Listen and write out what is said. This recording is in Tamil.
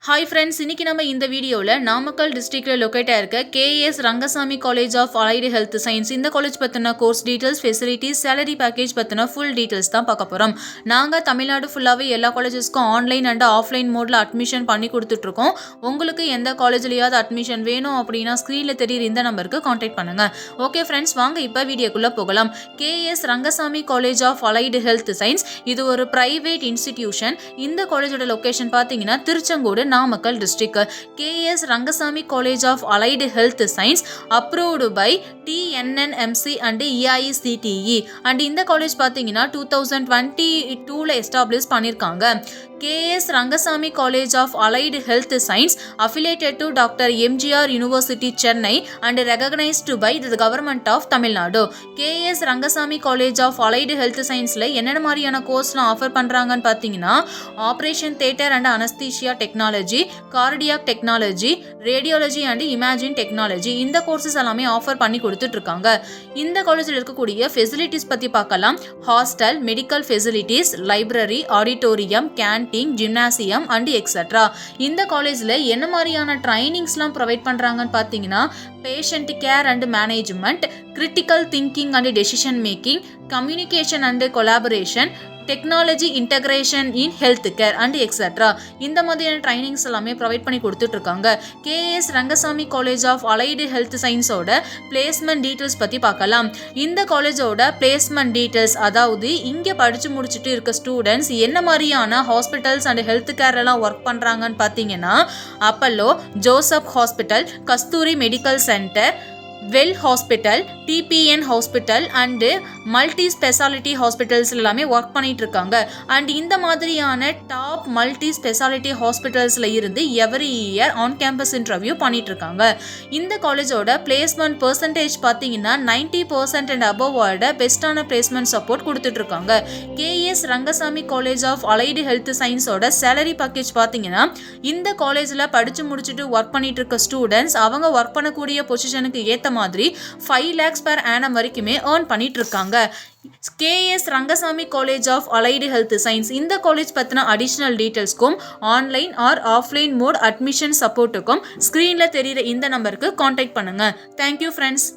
ஹாய் ஃப்ரெண்ட்ஸ், இன்னைக்கு நம்ம இந்த வீடியோவில் நாமக்கல் டிஸ்ட்ரிக்டில் லொக்கேட் ஆயிருக்க KS Rangasamy college of allied health science இந்த காலேஜ் பற்றின course details, facilities, salary package பற்றின ஃபுல் டீட்டெயில்ஸ் தான் பார்க்க போகிறோம். நாங்கள் தமிழ்நாடு ஃபுல்லாகவே எல்லா காலேஜஸ்க்கும் ஆன்லைன் அண்ட் ஆஃப்லைன் மோடில் அட்மிஷன் பண்ணி கொடுத்துட்ருக்கோம். உங்களுக்கு எந்த காலேஜ்லையாவது அட்மிஷன் வேணும் அப்படின்னா ஸ்க்ரீனில் தெரியுற இந்த நம்பருக்கு காண்டாக்ட் பண்ணுங்கள். ஓகே ஃப்ரெண்ட்ஸ், வாங்க இப்போ வீடியோக்குள்ளே போகலாம். KS Rangasamy college of allied health science இது ஒரு பிரைவேட் இன்ஸ்டிடியூஷன். இந்த காலேஜோட லொக்கேஷன் பார்த்தீங்கன்னா Tiruchengode, Namakkal district. KS Rangasamy college of allied health science approved by TNNMC and EICTE and இந்த காலேஜ் பார்த்தீங்கன்னா 2022 எஸ்டாப்ளிஷ் பண்ணியிருக்காங்க. KS Rangasamy college of allied health science affiliated to doctor MGR university Chennai and recognized by the government of Tamil Nadu. KS Rangasamy college of allied health சயின்ஸில் என்னென்ன மாதிரியான கோர்ஸ்லாம் ஆஃபர் பண்ணுறாங்கன்னு பார்த்தீங்கன்னா operation theatre and anaesthesia technology, cardiac technology, radiology and imagine technology இந்த கோர்சஸ் எல்லாமே ஆஃபர் பண்ணி கொடுத்துட்டு இருக்காங்க. இந்த காலேஜில் இருக்கக்கூடிய ஃபெசிலிட்டிஸ் பற்றி பார்க்கலாம். Hostel, medical facilities, library, auditorium, canteen, gymnasium and etcetera. இந்த காலேஜில் என்ன மாதிரியான ட்ரைனிங்ஸ்லாம் ப்ரொவைட் பண்ணுறாங்கன்னு பார்த்தீங்கன்னா patient care and management, critical thinking and decision making, communication and collaboration, technology integration in health care and etcetera. இந்த மாதிரியான ட்ரைனிங்ஸ் எல்லாமே ப்ரொவைட் பண்ணி கொடுத்துட்டு இருக்காங்க. KS Rangasamy college of allied health சயின்ஸோட பிளேஸ்மெண்ட் டீட்டெயில்ஸ் பற்றி பார்க்கலாம். இந்த காலேஜோட பிளேஸ்மெண்ட் டீட்டெயில்ஸ், அதாவது இங்கே படித்து முடிச்சுட்டு இருக்க ஸ்டூடெண்ட்ஸ் என்ன மாதிரியான ஹாஸ்பிட்டல்ஸ் அண்ட் ஹெல்த் கேர்லாம் ஒர்க் பண்ணுறாங்கன்னு பார்த்தீங்கன்னா Apollo, Joseph hospital, Kasthuri medical centre, well hospital, TPN hospital and multi speciality hospitals எல்லாமே ஒர்க் பண்ணிட்டு இருக்காங்க. அண்ட் இந்த மாதிரியான டாப் மல்டி ஸ்பெஷாலிட்டி ஹாஸ்பிட்டல்ஸில் இருந்து every year on campus interview பண்ணிட்டு இருக்காங்க. இந்த காலேஜோட பிளேஸ்மெண்ட் பர்சன்டேஜ் பார்த்தீங்கன்னா 90% அண்ட் அபோவோட பெஸ்டான பிளேஸ்மெண்ட் சப்போர்ட் கொடுத்துட்டு இருக்காங்க. KS Rangasamy college of allied health சயின்ஸோட சேலரி பேக்கேஜ் பார்த்தீங்கன்னா இந்த காலேஜில் படித்து முடிச்சுட்டு ஒர்க் பண்ணிட்டு இருக்க ஸ்டூடெண்ட்ஸ் அவங்க ஒர்க் பண்ணக்கூடிய பொசிஷனுக்கு ஏற்ற மாதிரி 5 lakhs per annum வரைக்குமே earn பண்ணிட்டு இருக்காங்க. KS Rangasamy college of allied health science இந்த காலேஜ் பற்றின அடிஷ்னல் டீட்டெயில்ஸ்க்கும் online or offline mode admission சப்போர்ட்டுக்கும் ஸ்க்ரீனில் தெரிகிற இந்த நம்பருக்கு காண்டாக்ட் பண்ணுங்கள். Thank you friends.